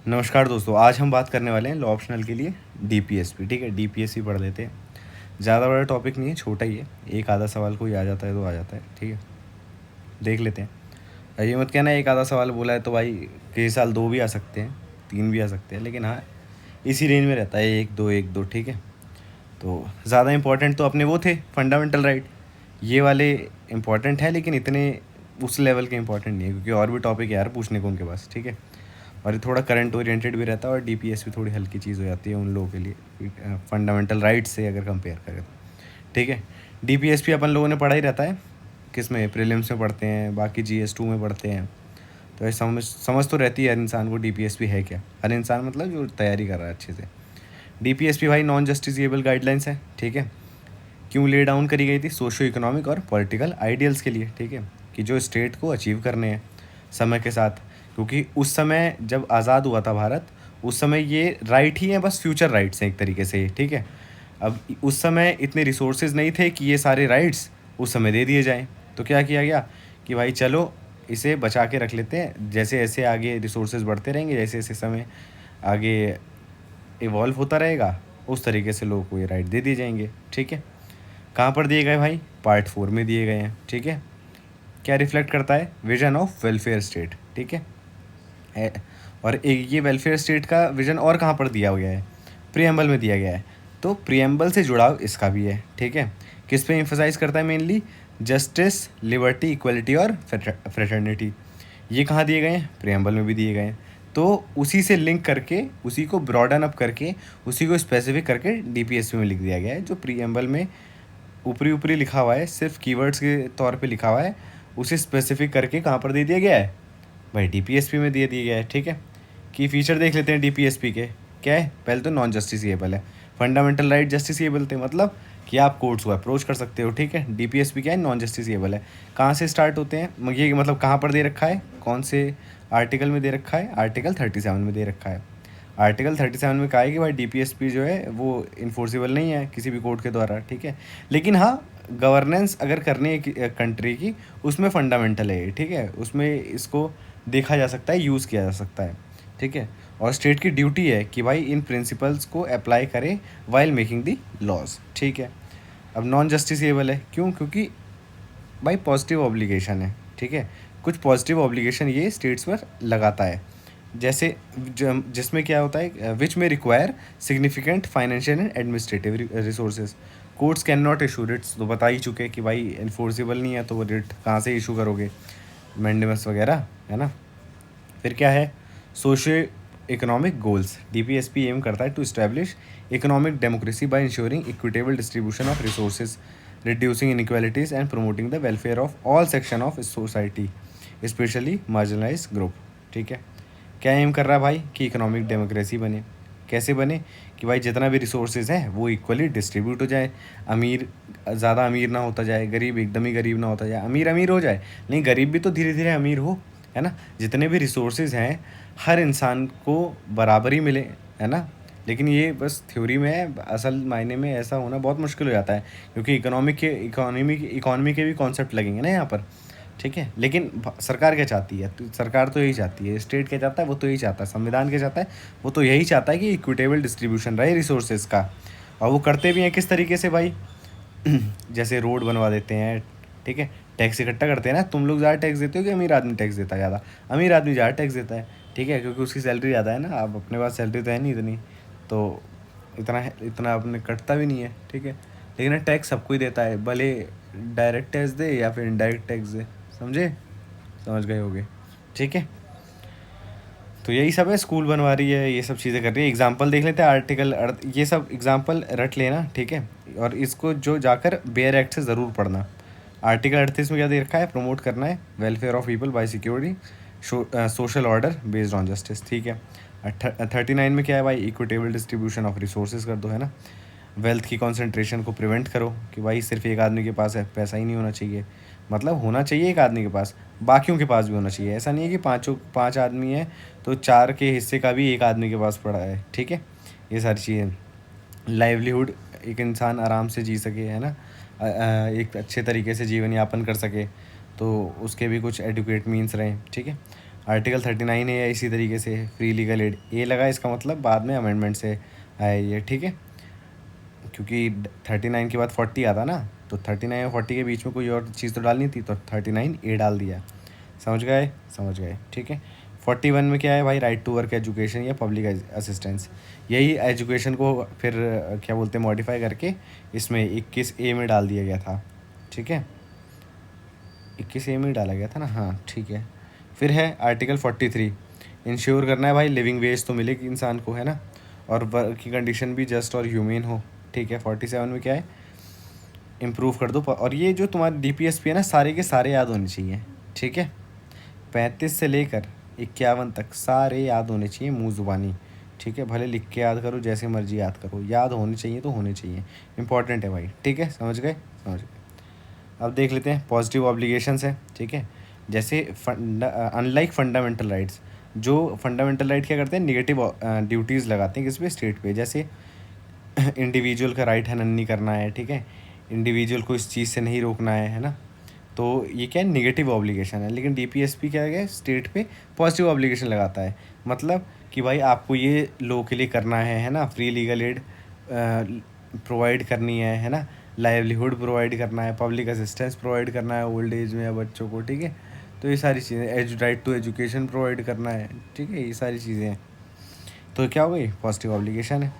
नमस्कार दोस्तों, आज हम बात करने वाले हैं लॉ ऑप्शनल के लिए डीपीएसपी। ठीक है, डीपीएसपी पढ़ लेते हैं। ज़्यादा बड़ा टॉपिक नहीं है, छोटा ही है। एक आधा सवाल कोई आ जाता है तो आ जाता है। ठीक है, देख लेते हैं। ये मत कहना एक आधा सवाल बोला है तो भाई किसी साल 2 भी आ सकते हैं, 3 भी आ सकते हैं, लेकिन हाँ इसी रेंज में रहता है, 1 2 ठीक है। तो ज़्यादा इंपॉर्टेंट तो अपने वो थे फंडामेंटल राइट, ये वाले इंपॉर्टेंट है, लेकिन इतने उस लेवल के इंपॉर्टेंट नहीं है, क्योंकि और भी टॉपिक यार पूछने को उनके पास। ठीक है, और ये थोड़ा करंट ओरिएंटेड भी रहता है, और डीपीएस भी थोड़ी हल्की चीज़ हो जाती है उन लोगों के लिए फंडामेंटल राइट्स से अगर कंपेयर करें तो। ठीक है, डीपीएस भी अपन लोगों ने पढ़ा ही रहता है, किस में, प्रीलिम्स में पढ़ते हैं, बाकी GS2 में पढ़ते हैं। तो ये समझ तो रहती है हर इंसान को डीपीएसपी है क्या। हर इंसान मतलब जो तैयारी कर रहा है अच्छे से। डीपीएसपी भाई नॉन जस्टिसिएबल गाइडलाइंस है। ठीक है, क्यों ले डाउन करी गई थी? सोशियो इकोनॉमिक और पॉलिटिकल आइडियल्स के लिए। ठीक है, कि जो स्टेट को अचीव करने हैं समय के साथ, क्योंकि उस समय जब आज़ाद हुआ था भारत, उस समय ये राइट ही हैं, बस फ्यूचर राइट्स हैं एक तरीके से। ठीक है, अब उस समय इतने रिसोर्सेज नहीं थे कि ये सारे राइट्स उस समय दे दिए जाएं। तो क्या किया गया कि भाई चलो इसे बचा के रख लेते हैं, जैसे जैसे आगे रिसोर्सेज बढ़ते रहेंगे, जैसे जैसे समय आगे इवॉल्व होता रहेगा, उस तरीके से लोगों को ये राइट दे दिए जाएंगे। ठीक है, कहाँ पर दिए गए भाई? पार्ट 4 में दिए गए हैं। ठीक है, क्या रिफ्लेक्ट करता है? Vision of welfare state. ठीक है, और एक ये वेलफेयर स्टेट का विजन और कहाँ पर दिया गया है? प्रीएम्बल में दिया गया है। तो प्रीएम्बल से जुड़ाव इसका भी है। ठीक है, किस पे एम्फोसाइज करता है? मेनली जस्टिस, लिबर्टी, इक्वलिटी और फ्रेटर्निटी। ये कहाँ दिए गए हैं? प्रीएम्बल में भी दिए गए हैं। तो उसी से लिंक करके, उसी को ब्रॉडन अप करके, उसी को स्पेसिफिक करके डीपीएसपी में लिख दिया गया है। जो प्रीएम्बल में ऊपरी ऊपरी लिखा हुआ है, सिर्फ कीवर्ड्स के तौर पे लिखा हुआ है, उसे स्पेसिफिक करके कहाँ पर दे दिया गया है भाई? डीपीएसपी में दिया गया है। ठीक है, की फीचर देख लेते हैं डीपीएसपी के। क्या है? पहले तो नॉन जस्टिसिएबल है। फंडामेंटल राइट जस्टिसिएबल थे, मतलब कि आप कोर्ट्स को अप्रोच कर सकते हो। ठीक है, डीपीएसपी क्या है? नॉन जस्टिसिएबल है। कहाँ से स्टार्ट होते हैं ये, मतलब कहाँ पर दे रखा है, कौन से आर्टिकल में दे रखा है? आर्टिकल 37 में दे रखा है। आर्टिकल 37 में कहा है कि भाई डीपीएसपी जो है वो इन्फोर्सिबल नहीं है किसी भी कोर्ट के द्वारा। ठीक है, लेकिन हाँ गवर्नेंस अगर करनी है कंट्री की, उसमें फंडामेंटल है। ठीक है, उसमें इसको देखा जा सकता है, यूज़ किया जा सकता है। ठीक है, और स्टेट की ड्यूटी है कि भाई इन प्रिंसिपल्स को अप्लाई करे वाइल मेकिंग दी लॉज। ठीक है, अब नॉन जस्टिसिएबल है क्यों? क्योंकि भाई पॉजिटिव ऑब्लिगेशन है। ठीक है, कुछ पॉजिटिव ऑब्लिगेशन ये स्टेट्स पर लगाता है, जैसे जिसमें क्या होता है, विच में require significant financial and administrative resources. Courts can not issue Ritz, तो बता ही चुके कि भाई इन्फोर्सिबल नहीं है तो वो रिट कहाँ से इशू करोगे? मैंडेमस वगैरह, है ना। फिर क्या है? Socio economic goals. DPSP aim करता है to establish economic democracy by ensuring equitable distribution of resources, reducing inequalities and promoting the welfare of all section of society, specially marginalize group. ठीक है, क्या एम कर रहा है भाई? कि इकोनॉमिक डेमोक्रेसी बने। कैसे बने? कि भाई जितना भी रिसोर्सेज हैं वो इक्वली डिस्ट्रीब्यूट हो जाए, अमीर ज़्यादा अमीर ना होता जाए, गरीब एकदम ही गरीब ना होता जाए, अमीर अमीर हो जाए, नहीं गरीब भी तो धीरे धीरे अमीर हो, है ना। जितने भी रिसोर्सेज हैं हर इंसान को बराबर ही मिले, है ना। लेकिन ये बस थ्योरी में है, असल मायने में ऐसा होना बहुत मुश्किल हो जाता है, क्योंकि इकोनॉमी के भी कॉन्सेप्ट लगेंगे ना यहाँ पर। ठीक है, लेकिन सरकार क्या चाहती है? तो सरकार तो यही चाहती है, स्टेट क्या चाहता है? वो तो यही चाहता है, संविधान क्या चाहता है? वो तो यही चाहता है कि इक्विटेबल डिस्ट्रीब्यूशन रहे रिसोर्सेज का। और वो करते भी हैं किस तरीके से भाई? जैसे रोड बनवा देते हैं। ठीक है, टैक्स इकट्ठा करते हैं ना। तुम लोग ज़्यादा टैक्स देते हो कि अमीर आदमी टैक्स देता है ज़्यादा? अमीर आदमी ज़्यादा टैक्स देता है। ठीक है, क्योंकि उसकी सैलरी ज़्यादा है ना। अब अपने पास सैलरी तो है नहीं इतनी, तो इतना अपने कटता भी नहीं है। ठीक है, लेकिन टैक्स सबको ही देता है, भले डायरेक्ट टैक्स दे या फिर इनडायरेक्ट टैक्स दे। समझे? समझ गए होगे। ठीक है, तो यही सब है, स्कूल बनवा रही है, ये सब चीज़ें कर रही है। एग्जाम्पल देख लेते हैं, आर्टिकल ये सब एग्जाम्पल रट लेना। ठीक है, और इसको जो जाकर बेयर एक्ट से ज़रूर पढ़ना। आर्टिकल 38 में क्या दे रखा है? प्रमोट करना है welfare of people bye security social order based on justice. ठीक है, 39 में क्या है भाई? इक्विटेबल डिस्ट्रीब्यूशन ऑफ रिसोर्सेज कर दो, है ना। वेल्थ की कॉन्सेंट्रेशन को प्रिवेंट करो, कि भाई सिर्फ एक आदमी के पास है पैसा ही नहीं होना चाहिए, मतलब होना चाहिए एक आदमी के पास, बाकियों के पास भी होना चाहिए। ऐसा नहीं है कि पाँच आदमी हैं तो 4 के हिस्से का भी एक आदमी के पास पड़ा है। ठीक है, ये सारी चीज़ें। लाइवलीहुड, एक इंसान आराम से जी सके, है ना, एक अच्छे तरीके से जीवन यापन कर सके, तो उसके भी कुछ एडुकेट मीन्स रहें। ठीक है, आर्टिकल 39 है या इसी तरीके से फ्री लीगल एड ए लगा, इसका मतलब बाद में अमेंडमेंट से आया ये, ठीक है, क्योंकि 39 के बाद 40 आता ना, तो 39 और 40 के बीच में कोई और चीज़ तो डालनी थी, तो 39 ए डाल दिया। समझ गए, समझ गए, ठीक है। 41 में क्या है भाई, राइट टू वर्क एजुकेशन या पब्लिक असिस्टेंस। यही एजुकेशन को फिर क्या बोलते हैं मॉडिफाई करके इसमें 21 ए में डाल दिया गया था, ठीक है, 21 ए में डाला गया था ना, हाँ ठीक है। फिर है आर्टिकल 43, इंश्योर करना है भाई लिविंग वेज तो मिलेगी इंसान को, है ना, और वर्क की कंडीशन भी जस्ट और ह्यूमेन हो, ठीक है। 47 में क्या है, इम्प्रूव कर दो, और ये जो तुम्हारे DPSP है ना, सारे के सारे याद होने चाहिए, ठीक है। 35 से लेकर 51 तक सारे याद होने चाहिए मुँह ज़ुबानी, ठीक है, भले लिख के याद करो, जैसे मर्जी याद करो, याद होने चाहिए तो होने चाहिए, इंपॉर्टेंट है भाई, ठीक है, समझ गए, समझ गए। अब देख लेते हैं पॉजिटिव ऑब्लिगेशंस है, ठीक है। जैसे अनलाइक फंडामेंटल राइट्स, जो फंडामेंटल राइट क्या करते हैं, निगेटिव ड्यूटीज़ लगाते हैं किस पे, स्टेट पे। जैसे इंडिविजुअल का राइट हनन नहीं करना है, ठीक है, इंडिविजुअल को इस चीज़ से नहीं रोकना है ना, तो ये क्या है, निगेटिव ऑब्लिगेशन है। लेकिन DPSP क्या है, स्टेट पे पॉजिटिव ऑब्लिगेशन लगाता है, मतलब कि भाई आपको ये लो के लिए करना है ना, फ्री लीगल एड प्रोवाइड करनी है ना, लाइवलीहुड प्रोवाइड करना है, पब्लिक असिस्टेंस प्रोवाइड करना है ओल्ड एज में या बच्चों को, ठीक है, तो ये सारी चीज़ें, राइट टू एजुकेशन प्रोवाइड करना है, ठीक है, ये सारी चीज़ें हैं। तो क्या हो गई, पॉजिटिव ऑब्लिगेशन है।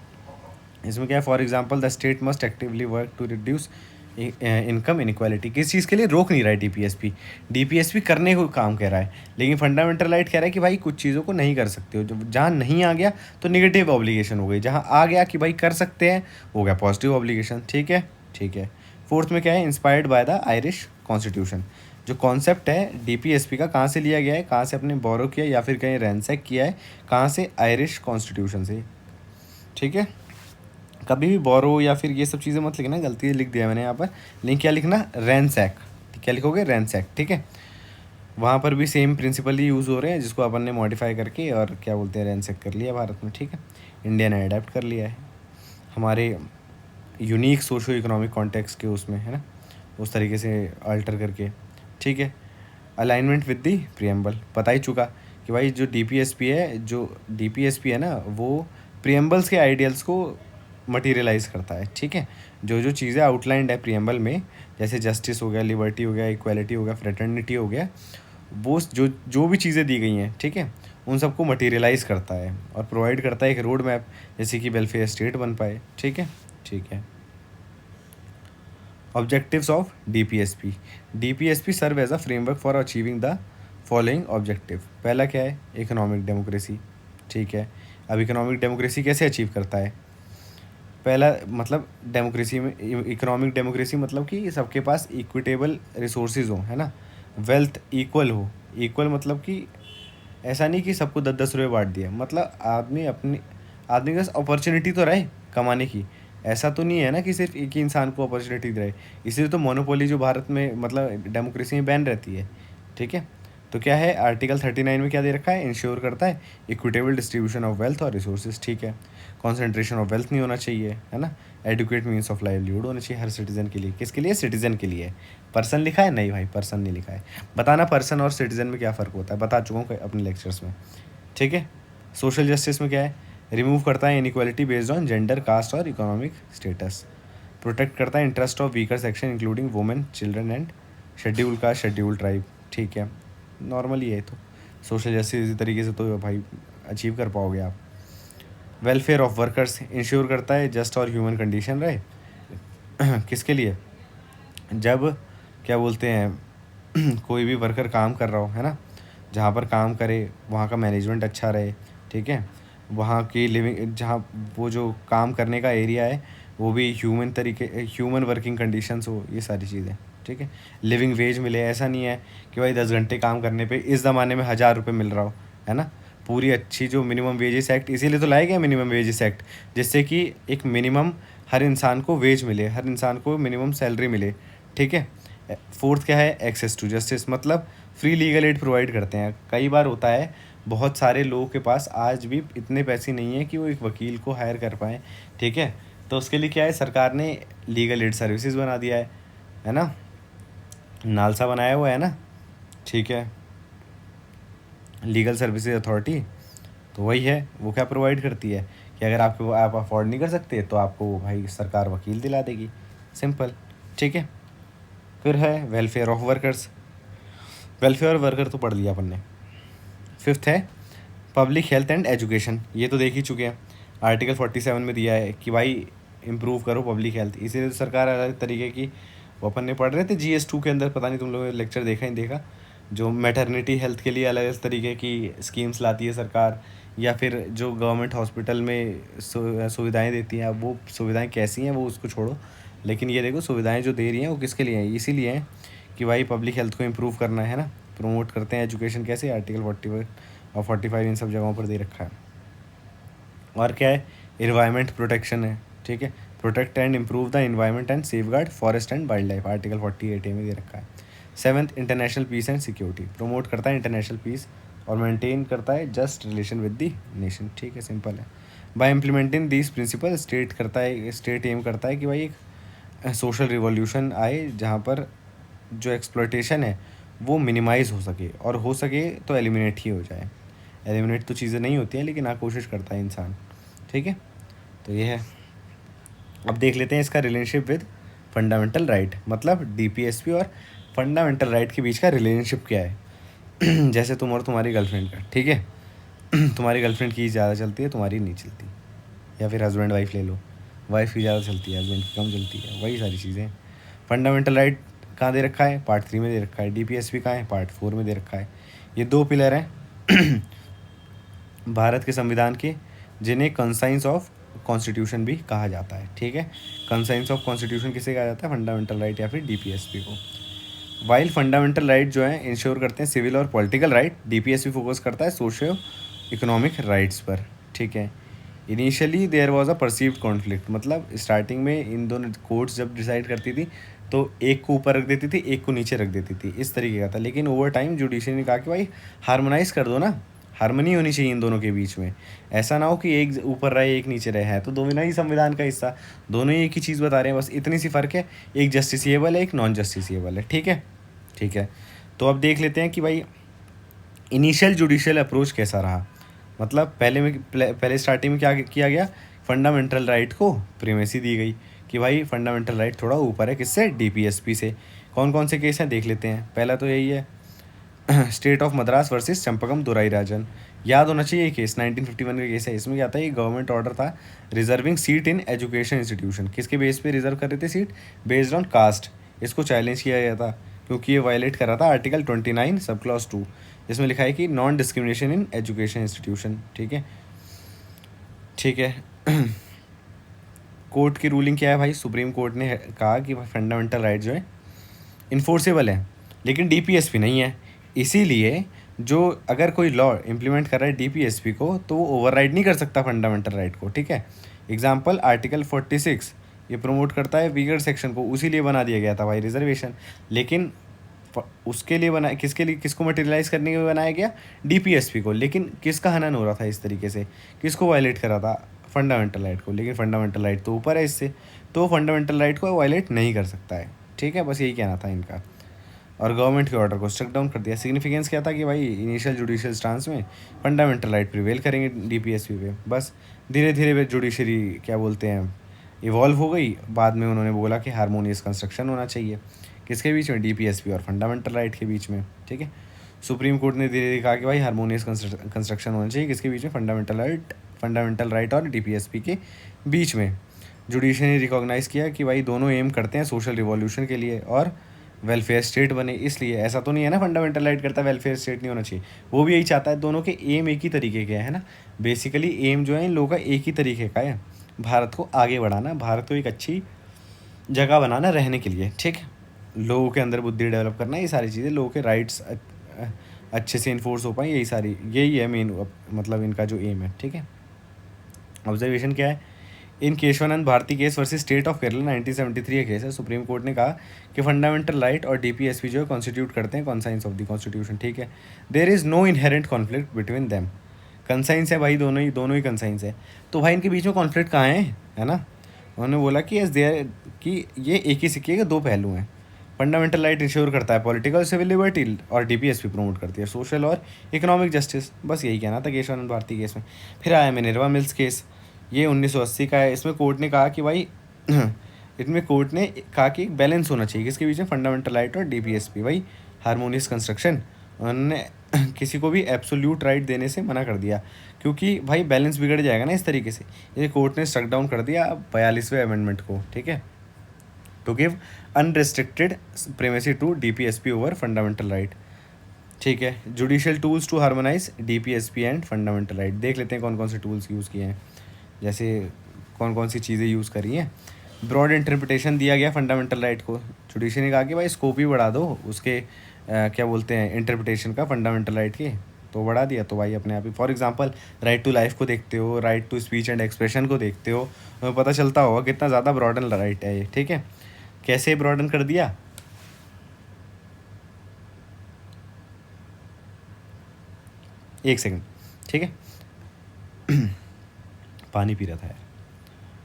इसमें क्या है, for example the state must actively work to reduce income inequality. किस चीज़ के लिए रोक नहीं रहा है DPSP करने को काम कह रहा है, लेकिन फंडामेंटल राइट कह रहा है कि भाई कुछ चीज़ों को नहीं कर सकते हो, जब जहाँ नहीं आ गया तो निगेटिव ऑब्लिगेशन हो गई, जहाँ आ गया कि भाई कर सकते हैं हो गया पॉजिटिव ऑब्लिगेशन, ठीक है, ठीक है। फोर्थ में क्या है, inspired by the Irish constitution. जो कॉन्सेप्ट है DPSP का कहाँ से लिया गया है, कहाँ से अपने बोरो किया या फिर कहीं रैंसैक किया है, कहाँ से, आयरिश कॉन्स्टिट्यूशन से, ठीक है। कभी भी बोरो या फिर ये सब चीज़ें मत लिखना, गलती से लिख दिया मैंने यहाँ पर, लेकिन क्या लिखना, रैंसैक, क्या लिखोगे, रैंसैक, ठीक है। वहाँ पर भी सेम प्रिंसिपल ही यूज़ हो रहे हैं, जिसको अपन ने मॉडिफाई करके और क्या बोलते हैं रैंसैक कर लिया भारत में, ठीक है। इंडिया ने अडेप्ट कर लिया है हमारे यूनिक सोशो इकोनॉमिक कॉन्टेक्स्ट के उसमें, है ना, उस तरीके से अल्टर करके, ठीक है। अलाइनमेंट विद दी प्रियम्बल, पता ही चुका कि भाई जो DPSP है ना, वो प्रियम्बल्स के आइडियल्स को मटीरियलाइज़ करता है, ठीक है। जो चीज़ें आउटलाइंड है प्रियम्बल में, जैसे जस्टिस हो गया, लिबर्टी हो गया, इक्वालिटी हो गया, फ्रेटर्निटी हो गया, वो जो भी चीज़ें दी गई हैं, ठीक है, उन सबको मटीरियलाइज़ करता है और प्रोवाइड करता है एक रोड मैप, जैसे कि वेलफेयर स्टेट बन पाए, ठीक है, ठीक है। Objectives of DPSP serve as a framework for achieving the following objective. पहला क्या है, इकोनॉमिक डेमोक्रेसी, ठीक है। अब इकोनॉमिक डेमोक्रेसी कैसे अचीव करता है, पहला मतलब डेमोक्रेसी में, इकोनॉमिक डेमोक्रेसी मतलब कि सबके पास इक्विटेबल रिसोर्सेज हो, है ना, वेल्थ इक्वल हो, इक्वल मतलब कि ऐसा नहीं कि सबको 10-10 रुपये बांट दिया, मतलब आदमी के पास अपॉर्चुनिटी तो रहे कमाने की, ऐसा तो नहीं है ना कि सिर्फ एक ही इंसान को अपॉर्चुनिटी रहे, इसलिए तो मोनोपोली जो भारत में मतलब डेमोक्रेसी में बैन रहती है, ठीक है। तो क्या है, आर्टिकल 39 में क्या दे रखा है, इंश्योर करता है इक्विटेबल डिस्ट्रीब्यूशन ऑफ वेल्थ और रिसोर्सेज, ठीक है। कॉन्सेंट्रेशन ऑफ वेल्थ नहीं होना चाहिए, है ना, एडुकेट मीन्स ऑफ लाइवलीहुड होना चाहिए हर सिटीजन के लिए। किसके लिए, सिटीजन के लिए। पर्सन लिखा है, नहीं भाई पर्सन नहीं लिखा है, बताना पर्सन और सिटीजन में क्या फ़र्क होता है, बता चुका हूँ अपने लेक्चर्स में, ठीक है। सोशल जस्टिस में क्या है, रिमूव करता है inequality based on gender, caste और इकोनॉमिक स्टेटस। प्रोटेक्ट करता है interest of weaker section including women, children and schedule caste, schedule tribe, ठीक है, नॉर्मली है। तो सोशल जस्टिस इसी तरीके से तो भाई अचीव कर पाओगे आप। वेलफेयर ऑफ वर्कर्स इंश्योर करता है जस्ट और ह्यूमन कंडीशन रहे किसके लिए, जब क्या बोलते हैं कोई भी वर्कर काम कर रहा हो, है ना, जहाँ पर काम करे वहाँ का मैनेजमेंट अच्छा रहे, ठीक है, वहाँ की लिविंग, जहाँ वो जो काम करने का एरिया है वो भी ह्यूमन वर्किंग कंडीशंस हो, ये सारी चीज़ें, ठीक है। लिविंग वेज मिले, ऐसा नहीं है कि भाई 10 घंटे काम करने पे इस ज़माने में 1,000 रुपये मिल रहा हो, है ना। पूरी अच्छी जो मिनिमम वेजेस एक्ट, इसीलिए तो लाया गया मिनिमम वेजेस एक्ट, जिससे कि एक मिनिमम हर इंसान को वेज मिले, हर इंसान को मिनिमम सैलरी मिले, ठीक है। फोर्थ क्या है, एक्सेस टू जस्टिस, मतलब फ्री लीगल एड प्रोवाइड करते हैं। कई बार होता है बहुत सारे लोगों के पास आज भी इतने पैसे नहीं है कि वो एक वकील को हायर कर पाएँ, ठीक है, तो उसके लिए क्या है, सरकार ने लीगल एड सर्विसेज बना दिया है ना, नालसा बनाया हुआ है ना, ठीक है। लीगल सर्विसेज अथॉरिटी तो वही है, वो क्या प्रोवाइड करती है कि अगर आप अफोर्ड नहीं कर सकते तो आपको भाई सरकार वकील दिला देगी, सिंपल, ठीक है। फिर है welfare of workers, welfare worker तो पढ़ लिया अपन ने। फिफ्थ है पब्लिक हेल्थ एंड एजुकेशन, ये तो देख ही चुके हैं, आर्टिकल 47 में दिया है कि भाई इम्प्रूव करो पब्लिक हेल्थ, इसीलिए तो सरकार अलग तरीके की, वो अपन ने पढ़ रहे थे GS2 के अंदर, पता नहीं तुम लोगों ने लेक्चर देखा ही देखा, जो मैटरनिटी हेल्थ के लिए अलग अलग तरीके की स्कीम्स लाती है सरकार, या फिर जो गवर्नमेंट हॉस्पिटल में सुविधाएं देती हैं, अब वो सुविधाएं कैसी हैं वो उसको छोड़ो, लेकिन ये देखो सुविधाएं जो दे रही हैं वो किसके लिए हैं, इसीलिए हैं कि भाई पब्लिक हेल्थ को इम्प्रूव करना है ना, प्रमोट करते हैं एजुकेशन, कैसे आर्टिकल 45 और 45 इन सब जगहों पर दे रखा है। और क्या है, इन्वायरमेंट प्रोटेक्शन है, ठीक है, protect and improve the environment and safe guard forest and wild life, article 48A में दे रखा है। Seventh international peace and security, promote करता है इंटरनेशनल पीस और मेंटेन करता है just relation with the nation, ठीक है, सिंपल है। By implementing this principle state aim करता है कि भाई एक सोशल रिवॉल्यूशन आए जहाँ पर जो एक्सप्लॉयटेशन है वो मिनिमाइज़ हो सके, और हो सके तो एलिमिनेट ही हो जाए। एलिमिनेट तो चीज़ें नहीं होती हैं, लेकिन हाँ कोशिश करता है इंसान, ठीक है। तो ये है, अब देख लेते हैं इसका रिलेशनशिप विद फंडामेंटल राइट, मतलब DPSP और फंडामेंटल राइट के बीच का रिलेशनशिप क्या है। जैसे तुम और तुम्हारी गर्लफ्रेंड का, ठीक है। तुम्हारी गर्लफ्रेंड की ज़्यादा चलती है, तुम्हारी नहीं चलती, या फिर हस्बैंड वाइफ ले लो, वाइफ की ज़्यादा चलती है, हस्बैंड की कम चलती है, वही सारी चीज़ें। फंडामेंटल राइट कहाँ दे रखा है, पार्ट 3 में दे रखा है। DPSP कहाँ है, पार्ट 4 में दे रखा है। ये 2 पिलर हैं भारत के संविधान के, जिन्हें कंसाइंस ऑफ कॉन्स्टिट्यूशन भी कहा जाता है, ठीक है। कंसाइंस ऑफ कॉन्स्टिट्यूशन किसे कहा जाता है, फंडामेंटल राइट या फिर DPSP को। वाइल फंडामेंटल राइट जो है इंश्योर करते हैं सिविल और पॉलिटिकल राइट, DPSP फोकस करता है सोशियो इकोनॉमिक राइट्स पर, ठीक है। Initially there was a perceived conflict, मतलब स्टार्टिंग में इन दोनों कोर्ट्स जब डिसाइड करती थी तो एक को ऊपर रख देती थी, एक को नीचे रख देती थी, इस तरीके का था। लेकिन ओवर टाइम जुडिशरी ने कहा कि भाई हार्मोनाइज़ कर दो ना, हार्मनी होनी चाहिए इन दोनों के बीच में, ऐसा ना हो कि एक ऊपर रहे एक नीचे रहे, है तो दोनों ही संविधान का हिस्सा, दोनों ही एक ही चीज़ बता रहे हैं, बस इतनी सी फ़र्क है, एक जस्टिसिएबल है एक नॉन जस्टिसिएबल है, ठीक है, ठीक है। तो अब देख लेते हैं कि भाई इनिशियल जुडिशियल अप्रोच कैसा रहा, मतलब पहले स्टार्टिंग में क्या किया गया, फंडामेंटल राइट को प्रीमेसी दी गई कि भाई फंडामेंटल राइट थोड़ा ऊपर है किससे, DPSP से। कौन कौन से केस हैं देख लेते हैं। पहला तो यही है state of Madras versus Champakam Dorairajan, याद होना चाहिए ये केस 1951 का केस है। इसमें क्या था, ये गवर्नमेंट ऑर्डर था reserving seat in education institution, किसके बेस पे रिजर्व कर रहे थे सीट, बेस्ड ऑन कास्ट। इसको चैलेंज किया गया था क्योंकि ये वायलेट कर रहा था आर्टिकल 29 सब क्लॉज 2, जिसमें लिखा है कि non discrimination in education institution, ठीक है, ठीक है। कोर्ट की रूलिंग क्या है भाई, सुप्रीम कोर्ट ने कहा कि फंडामेंटल राइट जो है इन्फोर्सेबल है, लेकिन DPSP नहीं है, इसीलिए जो अगर कोई लॉ इम्प्लीमेंट कर रहा है DPSP को तो वो ओवरराइड नहीं कर सकता फंडामेंटल राइट को, ठीक है। एग्जाम्पल आर्टिकल 46 ये प्रमोट करता है वीगर सेक्शन को, उसी लिए बना दिया गया था भाई रिजर्वेशन, लेकिन उसके लिए बना, किसके लिए, किसको मटेरियलाइज करने के लिए बनाया गया, DPSP को, लेकिन किसका हनन हो रहा था इस तरीके से, किसको वायलेट कर रहा था, फंडामेंटल राइट को, लेकिन फंडामेंटल राइट तो ऊपर है इससे, तो फंडामेंटल राइट को वायलेट नहीं कर सकता है, ठीक है, बस यही कहना था इनका। और गवर्नमेंट के ऑर्डर को स्ट्रक डाउन कर दिया। सिग्निफिकेंस क्या था कि भाई इनिशियल जुडिशियल स्टांस में फंडामेंटल राइट प्रिवेल करेंगे DPSP पे, बस धीरे धीरे जुडिशरी क्या बोलते हैं इवॉल्व हो गई, बाद में उन्होंने बोला कि हारमोनियस कंस्ट्रक्शन होना चाहिए, किसके बीच में, DPSP और फंडामेंटल राइट के बीच में, ठीक है। सुप्रीम कोर्ट ने धीरे धीरे कहा कि भाई हारमोनियस कंस्ट्रक्शन होना चाहिए, किसके बीच में, फंडामेंटल राइट और DPSP के बीच में। जुडिशरी ने रिकॉग्नाइज़ किया कि भाई दोनों एम करते हैं सोशल रिवॉल्यूशन के लिए और वेलफेयर स्टेट बने, इसलिए ऐसा तो नहीं है ना फंडामेंटल राइट करता है वेलफेयर स्टेट नहीं होना चाहिए, वो भी यही चाहता है, दोनों के एम एक ही तरीके के है ना, बेसिकली एम जो है इन लोगों का एक ही तरीके का है, भारत को आगे बढ़ाना, भारत को एक अच्छी जगह बनाना रहने के लिए, ठीक है, लोगों के अंदर बुद्धि डेवलप करना, ये सारी चीज़ें, लोगों के राइट्स अच्छे से इन्फोर्स हो पाए, यही है मेन, मतलब इनका जो एम है, ठीक है। ऑब्जर्वेशन क्या है, in Kesavananda Bharati case versus state of Kerala 1973 का केस है, सुप्रीम कोर्ट ने कहा कि फंडामेंटल राइट और DPSP जो है कॉन्स्टिट्यूट करते हैं कंसाइंस ऑफ द कॉन्स्टिट्यूशन, ठीक है, there is no inherent conflict between them, conscience है भाई, दोनों ही कंसाइंस है, तो भाई इनके बीच में कॉन्फ्लिक्ट कहाँ है ना। उन्होंने बोला कि एस देयर कि ये एक ही सिक्के के दो पहलू हैं, फंडामेंटल राइट इंश्योर करता है पॉलिटिकल सिविल लिबर्टी, और डीपीएसपी प्रमोट करती है सोशल और इकोनॉमिक जस्टिस। बस यही कहना था केशवानंद भारती केस में। फिर आया मिनर्वा मिल्स केस, ये 1980 का है। इसमें कोर्ट ने कहा कि भाई इसमें कोर्ट ने कहा कि बैलेंस होना चाहिए किसके बीच में, फंडामेंटल राइट और डीपीएसपी, भाई हारमोनियस कंस्ट्रक्शन। उन्होंने किसी को भी एब्सोल्यूट राइट देने से मना कर दिया, क्योंकि भाई बैलेंस बिगड़ जाएगा ना इस तरीके से। ये कोर्ट ने स्ट्रक डाउन कर दिया 42वें अमेंडमेंट को, ठीक है, to give unrestricted primacy to DPSP over fundamental right. ठीक है, judicial tools to harmonise DPSP and fundamental right. देख लेते हैं कौन कौन से टूल्स यूज़ किए हैं, जैसे कौन कौन सी चीज़ें यूज़ करी हैं। ब्रॉड इंटरप्रिटेशन दिया गया फंडामेंटल राइट को। जुडिशरी ने कहा कि भाई स्कोप ही बढ़ा दो उसके क्या बोलते हैं इंटरप्रिटेशन का फंडामेंटल राइट के, तो बढ़ा दिया। तो भाई अपने आप ही for example right to life को देखते हो, right to speech and expression को देखते हो, तो पता चलता होगा कितना ज़्यादा ब्रॉडन राइट है ये, ठीक है। कैसे ब्रॉडन कर दिया, एक सेकंड, ठीक है। पानी पी रहा था यार।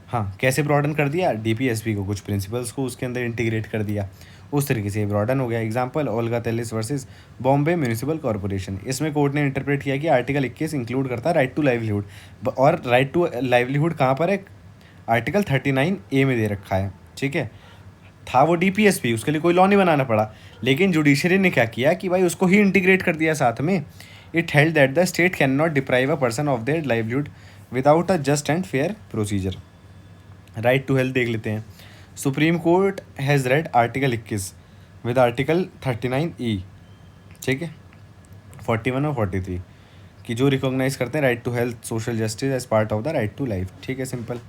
हाँ, कैसे ब्रॉडन कर दिया, डीपीएसपी को कुछ प्रिंसिपल्स को उसके अंदर इंटीग्रेट कर दिया, उस तरीके से ब्रॉडन हो गया। Example Olga Tellis versus Bombay municipal corporation. इसमें कोर्ट ने इंटरप्रेट किया कि आर्टिकल 21 इंक्लूड करता है राइट टू लाइवलीहुड, और राइट टू लाइवलीहुड कहाँ पर है, आर्टिकल 39A में दे रखा है, ठीक है। था वो डीपीएसपी, उसके लिए कोई लॉ नहीं बनाना पड़ा, लेकिन जुडिशरी ने क्या किया कि भाई उसको ही इंटीग्रेट कर दिया साथ में। It held that the state can not deprive a person of their livelihood without a just and fair procedure. Right to health देख लेते हैं। Supreme Court has read article 21 with article 39E, ठीक है, 41 और 43 कि जो रिकॉग्नाइज करते हैं right to health social justice as part of the right to life, ठीक है, सिंपल।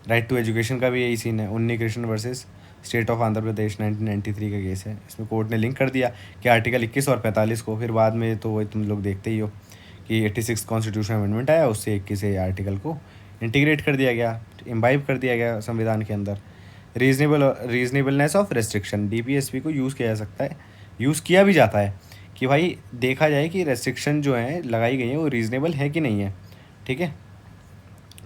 राइट टू एजुकेशन का भी यही सीन है। Unni Krishna versus state of Andhra Pradesh 1993 का केस है। इसमें कोर्ट ने लिंक कर दिया कि आर्टिकल 21 और 45 को, फिर बाद में तो वही तुम लोग देखते ही हो कि 86 कॉन्स्टिट्यूशन अमेंडमेंट आया, उससे 21 आर्टिकल को इंटीग्रेट कर दिया गया, इम्बाइब कर दिया गया संविधान के अंदर। रीजनेबलनेस ऑफ रेस्ट्रिक्शन, डीपीएसपी को यूज़ किया जा सकता है, यूज़ किया भी जाता है कि भाई देखा जाए कि रेस्ट्रिक्शन जो है लगाई गई है वो रीज़नेबल है कि नहीं है, ठीक है,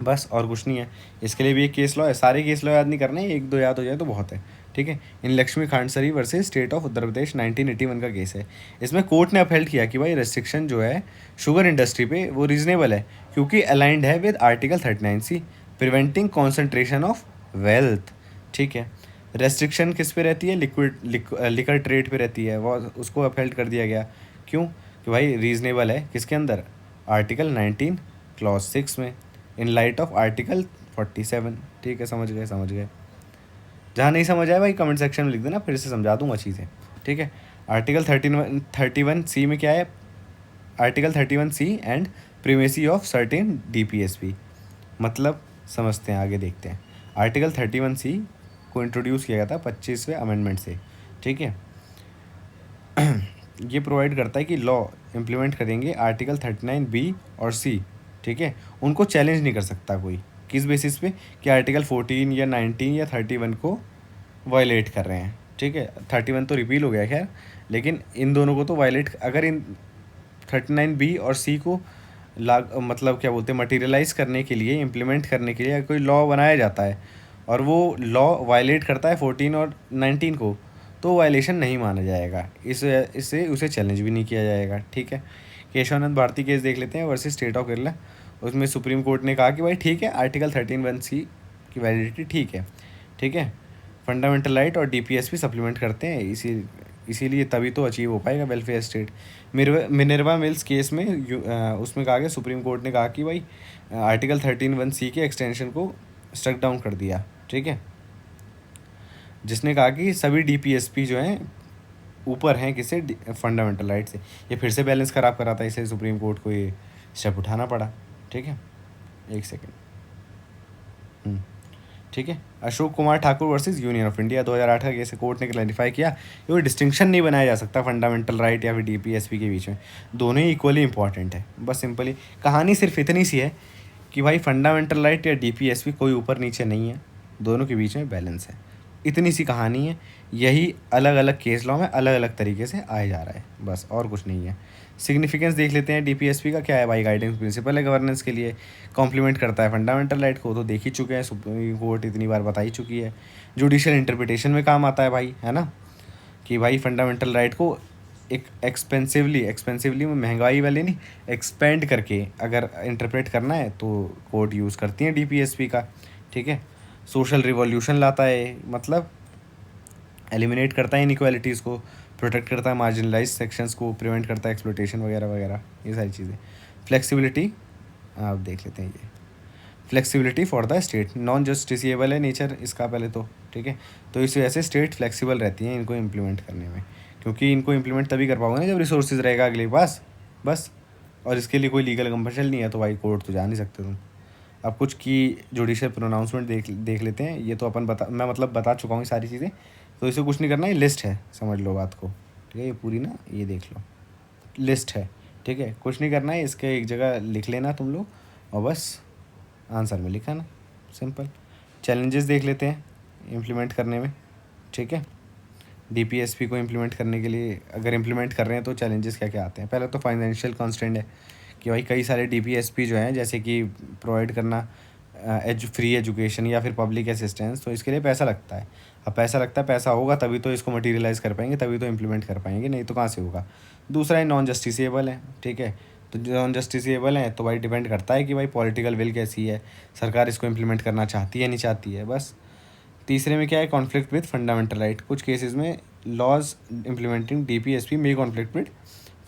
बस और कुछ नहीं है। इसके लिए भी एक केस लॉ है, सारे केस लॉ याद नहीं करने, एक दो याद हो जाए तो बहुत है, ठीक है। In Lakshmi Khandsari versus state of Uttar Pradesh 1981 का केस है। इसमें कोर्ट ने अपहेल्ड किया कि भाई रेस्ट्रिक्शन जो है शुगर इंडस्ट्री पे वो रीजनेबल है, क्योंकि अलाइंड है with article 39C preventing concentration of wealth, ठीक है। रेस्ट्रिक्शन किस पे रहती है, लिकर ट्रेड पे रहती है, वो उसको अपहेल्ड कर दिया गया। क्यों, कि भाई रीजनेबल है किसके अंदर, आर्टिकल 19 क्लॉज 6 में, इन लाइट ऑफ आर्टिकल 47, ठीक है, समझ गए समझ गए। जहाँ नहीं समझ आया भाई कमेंट सेक्शन में लिख देना, फिर से समझा दूंगा चीज़ें, ठीक है। आर्टिकल 31C में क्या है, article 31C and primacy of certain DPSP, मतलब समझते हैं, आगे देखते हैं। आर्टिकल 31C को इंट्रोड्यूस किया गया था 25वें अमेंडमेंट से, ठीक है। ये प्रोवाइड करता है कि लॉ इम्प्लीमेंट करेंगे आर्टिकल 39B और C, ठीक है, उनको चैलेंज नहीं कर सकता कोई, किस बेसिस पे, कि आर्टिकल 14 या 19 या 31 को वायलेट कर रहे हैं, ठीक है। 31 तो रिपील हो गया खैर, लेकिन इन दोनों को तो वायलेट, अगर इन 39B और C को मतलब क्या बोलते हैं मटीरियलाइज़ करने के लिए, इम्प्लीमेंट करने के लिए कोई लॉ बनाया जाता है और वो लॉ वायलेट करता है 14 और 19 को, तो वायलेशन नहीं माना जाएगा, इससे उसे चैलेंज भी नहीं किया जाएगा, ठीक है। केशवानंद भारती केस देख लेते हैं वर्सेस स्टेट ऑफ केरला। उसमें सुप्रीम कोर्ट ने कहा कि भाई ठीक है, आर्टिकल 13(1)(c) की वैलिडिटी ठीक है, ठीक है, फंडामेंटल राइट और डीपीएसपी सप्लीमेंट करते हैं, इसीलिए तभी तो अचीव हो पाएगा welfare state. Minerva mills case में उसमें कहा गया, सुप्रीम कोर्ट ने कहा कि भाई आर्टिकल 13(1)(c) के एक्सटेंशन को स्ट्रक डाउन कर दिया, ठीक है, जिसने कहा कि सभी डीपीएसपी जो हैं ऊपर हैं किससे, फंडामेंटल राइट से। ये फिर से बैलेंस ख़राब करा था, इसे सुप्रीम कोर्ट को ये स्टेप उठाना पड़ा, ठीक है। एक सेकेंड, ठीक है। Ashok Kumar Thakur versus union of India 2008 का केस, कोर्ट ने क्लैरिफाई किया कि वो डिस्टिंक्शन नहीं बनाया जा सकता फंडामेंटल राइट या फिर डीपीएसपी के बीच में, दोनों ही इक्वली इंपॉर्टेंट है। बस सिंपली कहानी सिर्फ इतनी सी है कि भाई फंडामेंटल राइट या डीपीएसपी कोई ऊपर नीचे नहीं है, दोनों के बीच में बैलेंस है, इतनी सी कहानी है। यही अलग अलग केस लॉ में अलग अलग तरीके से आया जा रहा है, बस और कुछ नहीं है। सिग्निफिकेंस देख लेते हैं डीपीएसपी का, क्या है भाई, गाइडेंस प्रिंसिपल है गवर्नेंस के लिए, कॉम्प्लीमेंट करता है फंडामेंटल राइट को, तो देख ही चुके हैं, सुप्रीम कोर्ट इतनी बार बता ही चुकी है। जुडिशियल इंटरप्रिटेशन में काम आता है भाई, है ना। कि भाई फंडामेंटल राइट को एक एक्सपेंसिवली महंगाई वाले नहीं, एक्सपेंड करके अगर इंटरप्रेट करना है तो कोर्ट यूज़ करती हैं डीपीएसपी का, ठीक है। सोशल रिवॉल्यूशन लाता है, मतलब एलिमिनेट करता है इनइक्वालिटीज़ को, प्रोटेक्ट करता है मार्जिनलाइज सेक्शंस को, प्रिवेंट करता है एक्सप्लॉयटेशन वगैरह वगैरह, ये सारी चीज़ें। फ्लेक्सिबिलिटी आप देख लेते हैं, ये flexibility for the state, non justiciable है नेचर इसका पहले तो, ठीक है। तो इस वजह से स्टेट फ्लेक्सिबल रहती हैं इनको इम्प्लीमेंट करने में, क्योंकि इनको इम्प्लीमेंट तभी कर पाओगे ना जब रिसोर्सेज रहेगा अगले के पास, बस। और इसके लिए कोई लीगल कंपल्शन नहीं है, तो भाई कोर्ट तो जा नहीं सकते तुम। अब कुछ की जुडिशियल प्रोनाउंसमेंट देख लेते हैं। ये तो अपन मैं मतलब बता चुका हूँ सारी चीज़ें, तो इसे कुछ नहीं करना, ये लिस्ट है, समझ लो बात को, ठीक है। ये पूरी ना, ये देख लो, लिस्ट है, ठीक है। कुछ नहीं करना है, इसके एक जगह लिख लेना तुम लोग, और बस आंसर में लिखा ना, सिंपल। चैलेंजेस देख लेते हैं इम्प्लीमेंट करने में, ठीक है। डीपीएसपी को इम्प्लीमेंट करने के लिए अगर इम्प्लीमेंट कर रहे हैं तो चैलेंजेस क्या क्या आते हैं। पहले तो फाइनेंशियल कॉन्स्टेंट है कि भाई कई सारे डीपीएसपी जो हैं, जैसे कि प्रोवाइड करना फ्री एजुकेशन या फिर पब्लिक असिस्टेंस, तो इसके लिए पैसा लगता है। अब पैसा लगता है, पैसा होगा तभी तो इसको मटीरियलाइज़ कर पाएंगे, तभी तो इम्प्लीमेंट कर पाएंगे, नहीं तो कहाँ से होगा। दूसरा है नॉन जस्टिसेबल है, ठीक है। तो जो नॉन जस्टिसेबल है तो भाई डिपेंड करता है कि भाई पॉलिटिकल विल कैसी है, सरकार इसको इम्प्लीमेंट करना चाहती है नहीं चाहती है, बस। तीसरे में क्या है, कॉन्फ्लिक्ट विद फंडामेंटल राइट। कुछ केसेस में लॉज इम्प्लीमेंटिंग डीपीएसपी में कॉन्फ्लिक्ट विद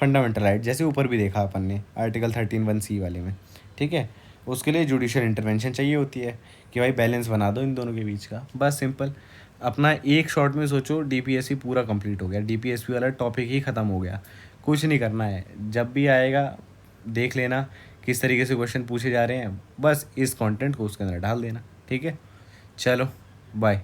फंडामेंटल राइट, जैसे ऊपर भी देखा अपन ने आर्टिकल 13(1)(c) वाले में, ठीक है। उसके लिए जुडिशियल इंटरवेंशन चाहिए होती है कि भाई बैलेंस बना दो इन दोनों के बीच का, बस सिंपल। अपना एक शॉट में सोचो डीपीएससी पूरा कंप्लीट हो गया, डीपीएससी वाला टॉपिक ही ख़त्म हो गया। कुछ नहीं करना है, जब भी आएगा देख लेना किस तरीके से क्वेश्चन पूछे जा रहे हैं, बस इस कंटेंट को उसके अंदर डाल देना, ठीक है। चलो बाय।